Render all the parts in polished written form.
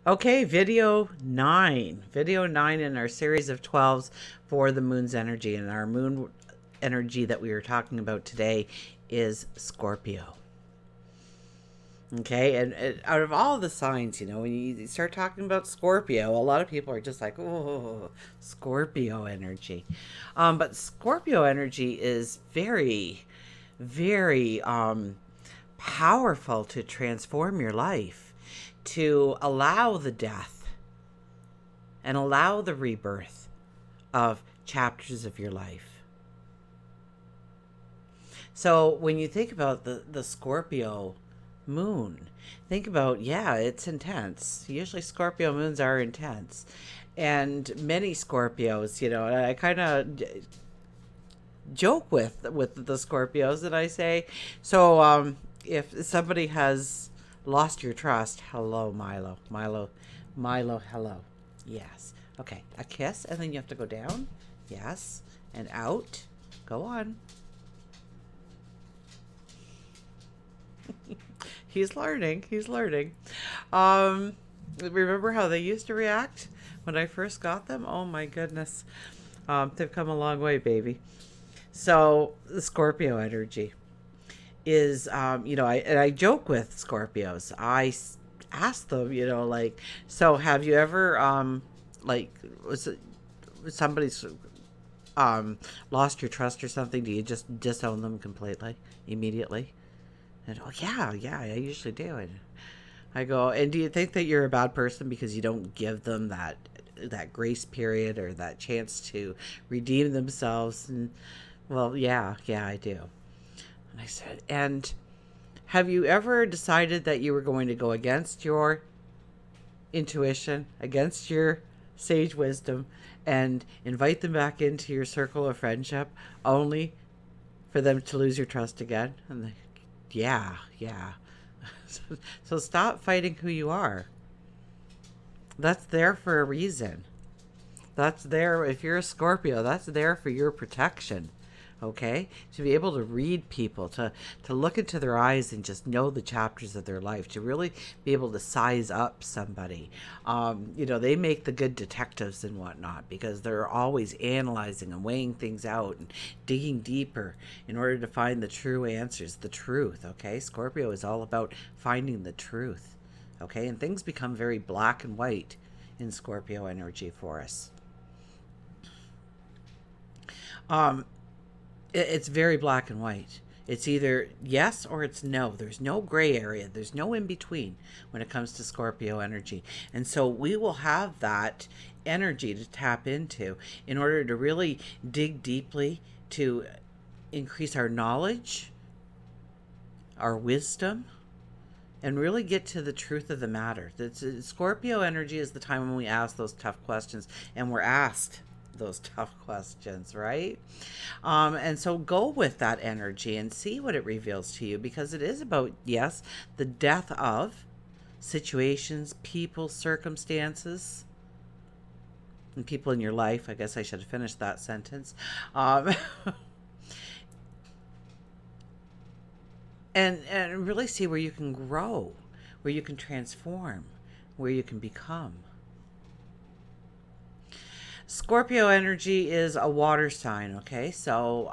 Okay, video 9 in our series of 12s for the moon's energy. And our moon energy that we are talking about today is Scorpio. Okay, and out of all the signs, when you start talking about Scorpio, a lot of people are just like, oh, Scorpio energy. But Scorpio energy is very, very powerful to transform your life, to allow the death and allow the rebirth of chapters of your life. So when you think about the Scorpio moon, think about, yeah, it's intense. Usually Scorpio moons are intense. And many Scorpios, I kind of joke with the Scorpios and I say, so if somebody has lost your trust, hello, Milo. Milo, hello. Yes. Okay, a kiss, and then you have to go down. Yes. And out. Go on. He's learning. He's learning. Um, Remember how they used to react when I first got them? Oh my goodness. They've come a long way, baby. So the Scorpio energy is, I joke with Scorpios. Ask them, like, so have you ever, like, was it somebody's lost your trust or something? Do you just disown them completely, immediately? And oh yeah, yeah, I usually do. And I go, and do you think that you're a bad person because you don't give them that grace period or that chance to redeem themselves? And well, yeah, yeah, I do. And I said, and have you ever decided that you were going to go against your intuition, against your sage wisdom, and invite them back into your circle of friendship only for them to lose your trust again? And they, yeah, yeah. So stop fighting who you are. That's there for a reason. That's there, if you're a Scorpio, that's there for your protection. Okay? To be able to read people, to look into their eyes and just know the chapters of their life, to really be able to size up somebody. They make the good detectives and whatnot because they're always analyzing and weighing things out and digging deeper in order to find the true answers, the truth. Okay? Scorpio is all about finding the truth. Okay? And things become very black and white in Scorpio energy for us. Um, it's very black and white. It's either yes or it's no. There's no gray area. There's no in between when it comes to Scorpio energy. And so we will have that energy to tap into in order to really dig deeply, to increase our knowledge, our wisdom, and really get to the truth of the matter. Scorpio energy is the time when we ask those tough questions, and we're asked those tough questions, right? And so go with that energy and see what it reveals to you, because it is about, yes, the death of situations, people, circumstances, and people in your life. I guess I should have finished that sentence. Um, and really see where you can grow, where you can transform, where you can become. Scorpio energy is a water sign, okay? So,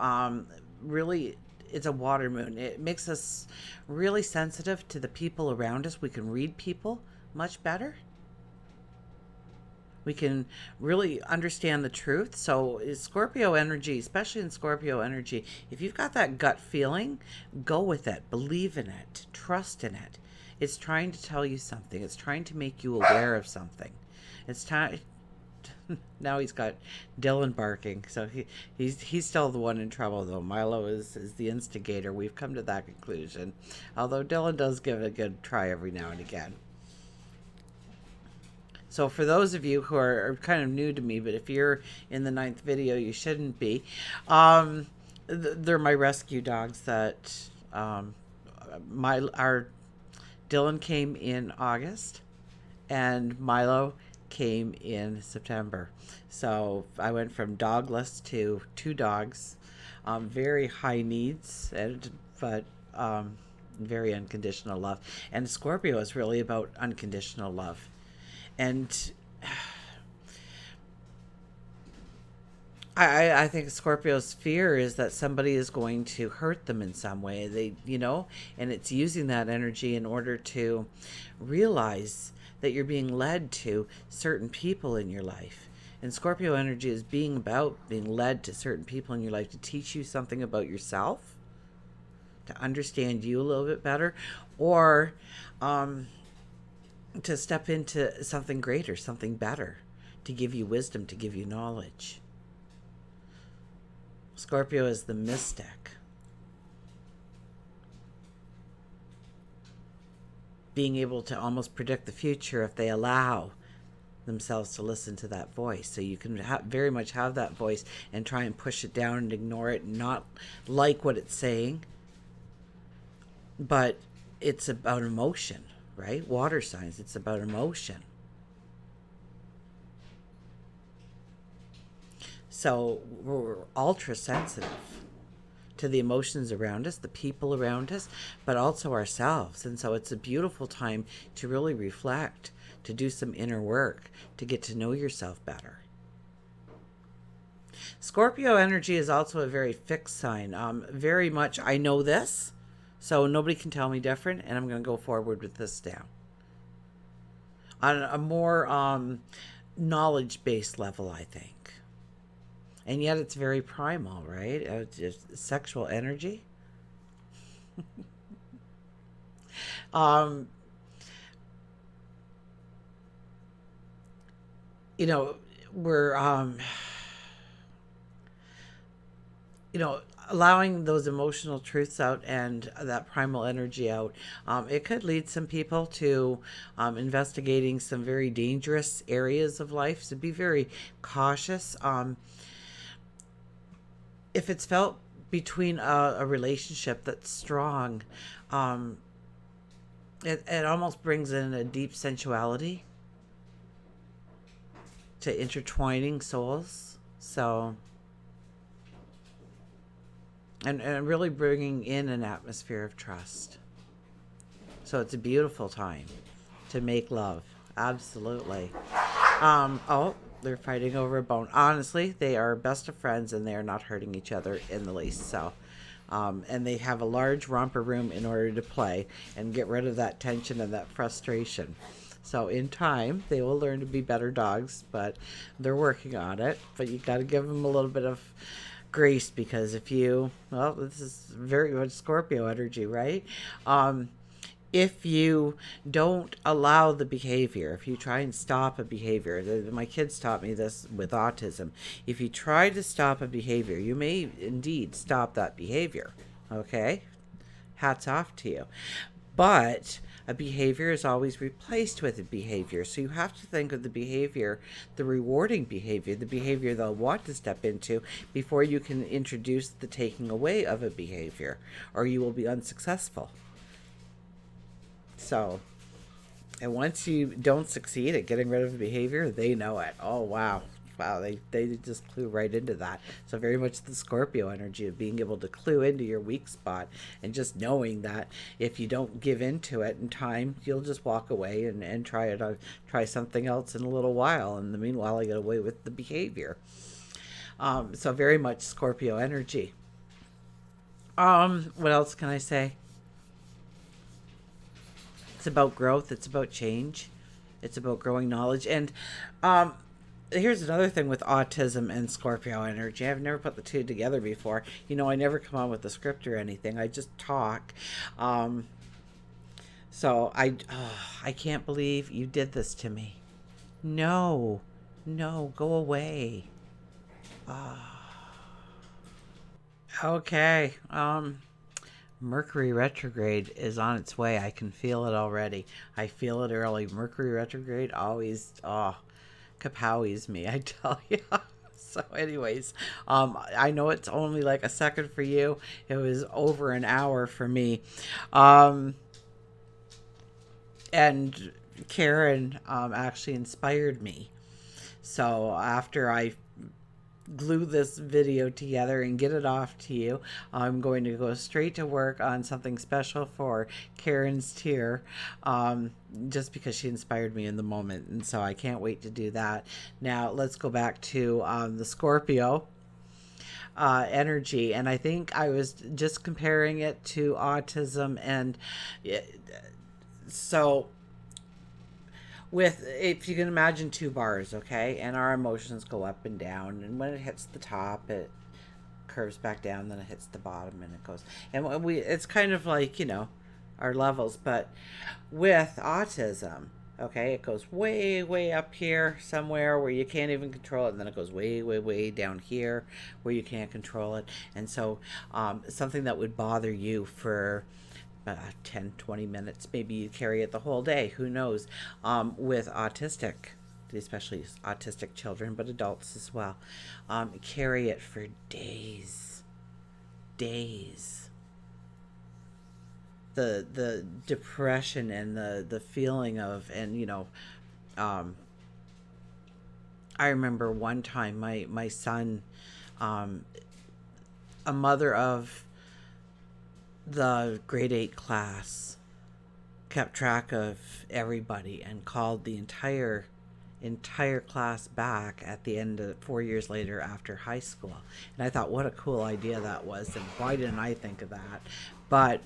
really, it's a water moon. It makes us really sensitive to the people around us. We can read people much better. We can really understand the truth. So, Scorpio energy, especially in Scorpio energy, if you've got that gut feeling, go with it, believe in it, trust in it. It's trying to tell you something, it's trying to make you aware of something. It's time. Now he's got Dylan barking, so he's still the one in trouble, though. Milo is the instigator. We've come to that conclusion, although Dylan does give it a good try every now and again. So for those of you who are kind of new to me, but if you're in the ninth video, you shouldn't be. They're my rescue dogs that my our Dylan came in August, and Milo came in September. So I went from dogless to two dogs, very high needs, but very unconditional love. And Scorpio is really about unconditional love. And I think Scorpio's fear is that somebody is going to hurt them in some way. And it's using that energy in order to realize that you're being led to certain people in your life. And Scorpio energy is being about being led to certain people in your life to teach you something about yourself, to understand you a little bit better, or to step into something greater, something better, to give you wisdom, to give you knowledge. Scorpio is the mystic. Being able to almost predict the future if they allow themselves to listen to that voice. So you can very much have that voice and try and push it down and ignore it and not like what it's saying. But it's about emotion, right? Water signs, it's about emotion. So we're ultra sensitive to the emotions around us, the people around us, but also ourselves. And so it's a beautiful time to really reflect, to do some inner work, to get to know yourself better. Scorpio energy is also a very fixed sign. Very much, I know this, so nobody can tell me different, and I'm going to go forward with this now. On a more knowledge-based level, I think. And yet it's very primal, right? Just sexual energy. um, we're, allowing those emotional truths out and that primal energy out. It could lead some people to investigating some very dangerous areas of life. So be very cautious. If it's felt between a relationship that's strong, it almost brings in a deep sensuality to intertwining souls. So, and really bringing in an atmosphere of trust. So it's a beautiful time to make love. Absolutely. They're fighting over a bone. Honestly, they are best of friends and they are not hurting each other in the least. So, and they have a large romper room in order to play and get rid of that tension and that frustration. So in time, they will learn to be better dogs, but they're working on it. But you got to give them a little bit of grace, because this is very much Scorpio energy, right? If you don't allow the behavior, if you try and stop a behavior, my kids taught me this with autism. If you try to stop a behavior, you may indeed stop that behavior. Okay? Hats off to you. But a behavior is always replaced with a behavior. So you have to think of the behavior, the rewarding behavior, the behavior they'll want to step into before you can introduce the taking away of a behavior, or you will be unsuccessful. So, and once you don't succeed at getting rid of a behavior, they know it. Oh, wow. They just clue right into that. So very much the Scorpio energy of being able to clue into your weak spot and just knowing that if you don't give into it in time, you'll just walk away and try something else in a little while. In the meanwhile, I get away with the behavior. So very much Scorpio energy. What else can I say? It's about growth. It's about change. It's about growing knowledge. And here's another thing with autism and Scorpio energy. I've never put the two together before. I never come on with a script or anything. I just talk. So I can't believe you did this to me. No, go away. Okay. Mercury retrograde is on its way. I can feel it already. I feel it early. Mercury retrograde always, kapowies me, I tell you. So anyways, I know it's only like a second for you. It was over an hour for me. And Karen actually inspired me. So after I glue this video together and get it off to you. I'm going to go straight to work on something special for Karen's tier, just because she inspired me in the moment. And so I can't wait to do that. Now, let's go back to the Scorpio energy. And I think I was just comparing it to autism. And so with, if you can imagine two bars, okay, and our emotions go up and down, and when it hits the top it curves back down, then it hits the bottom and it goes, and we, it's kind of like, you know, our levels. But with autism, okay, it goes way up here somewhere where you can't even control it, and then it goes way down here where you can't control it. And so something that would bother you for 10-20 minutes, maybe you carry it the whole day, who knows. With autistic, especially autistic children, but adults as well, carry it for days. The depression and the feeling of, and you know, I remember one time my son, a mother of the grade 8 class, kept track of everybody and called the entire class back at the end of 4 years later after high school. And I thought, what a cool idea that was, and why didn't I think of that? But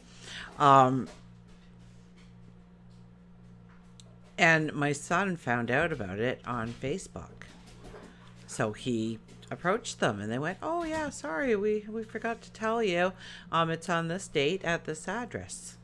and my son found out about it on Facebook, so he approached them, and they went, oh yeah, sorry, we forgot to tell you, it's on this date at this address.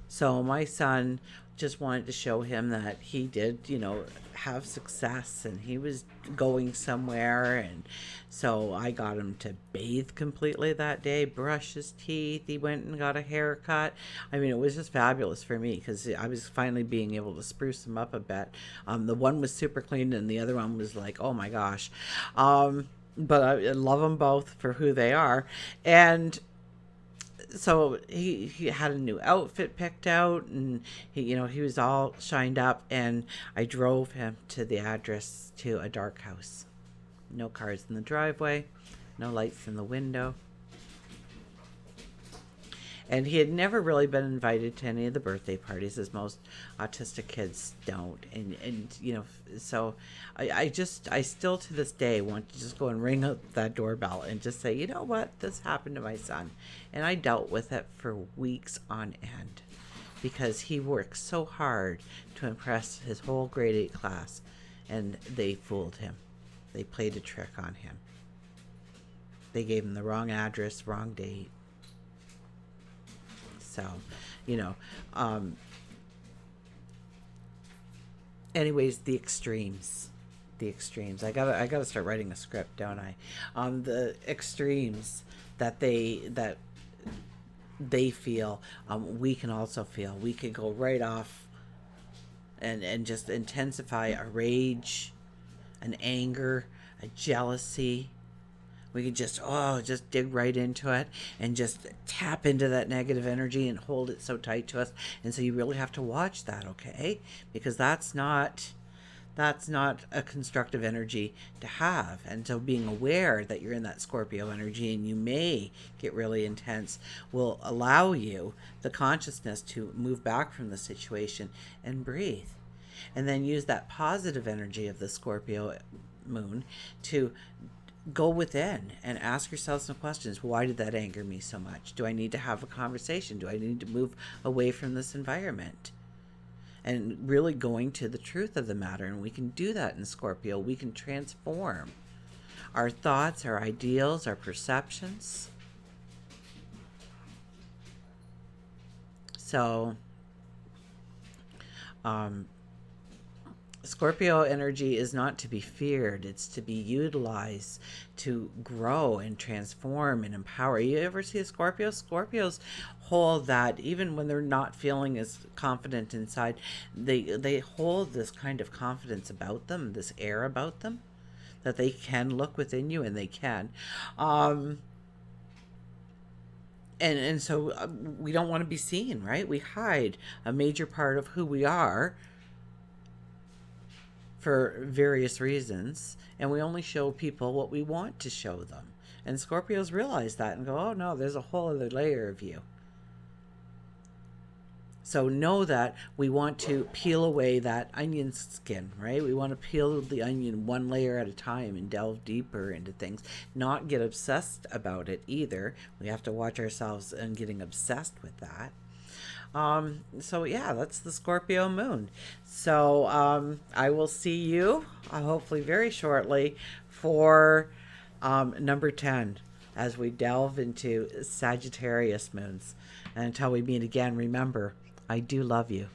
So my son just wanted to show him that he did, you know, have success, and he was going somewhere. And so I got him to bathe completely that day, brush his teeth. He went and got a haircut. I mean, it was just fabulous for me because I was finally being able to spruce him up a bit. The one was super clean, and the other one was like, oh my gosh. But I love them both for who they are. And so he had a new outfit picked out, and he was all shined up, and I drove him to the address, to a dark house. No cars in the driveway, no lights in the window. And he had never really been invited to any of the birthday parties, as most autistic kids don't. And so I still to this day want to just go and ring up that doorbell and just say, you know what, this happened to my son. And I dealt with it for weeks on end because he worked so hard to impress his whole grade 8 class, and they fooled him. They played a trick on him. They gave him the wrong address, wrong date. So, anyways, the extremes. I gotta start writing a script, don't I? The extremes that they feel, we can also feel. We could go right off and just intensify a rage, an anger, a jealousy. We could just dig right into it and just tap into that negative energy and hold it so tight to us. And so you really have to watch that, okay? Because that's not a constructive energy to have. And so being aware that you're in that Scorpio energy and you may get really intense will allow you the consciousness to move back from the situation and breathe. And then use that positive energy of the Scorpio moon to go within and ask yourself some questions. Why did that anger me so much? Do I need to have a conversation? Do I need to move away from this environment? And really going to the truth of the matter. And we can do that in Scorpio. We can transform our thoughts, our ideals, our perceptions. So, Scorpio energy is not to be feared. It's to be utilized to grow and transform and empower. You ever see a Scorpio? Scorpios hold that even when they're not feeling as confident inside, they hold this kind of confidence about them, this air about them, that they can look within you, and they can. And so we don't want to be seen, right? We hide a major part of who we are for various reasons, and we only show people what we want to show them. And Scorpios realize that and go, oh no, there's a whole other layer of you. So know that we want to peel away that onion skin, right? We want to peel the onion one layer at a time and delve deeper into things, not get obsessed about it either. We have to watch ourselves and getting obsessed with that. So yeah, that's the Scorpio moon. So I will see you hopefully very shortly for number 10 as we delve into Sagittarius moons. And until we meet again, remember, I do love you.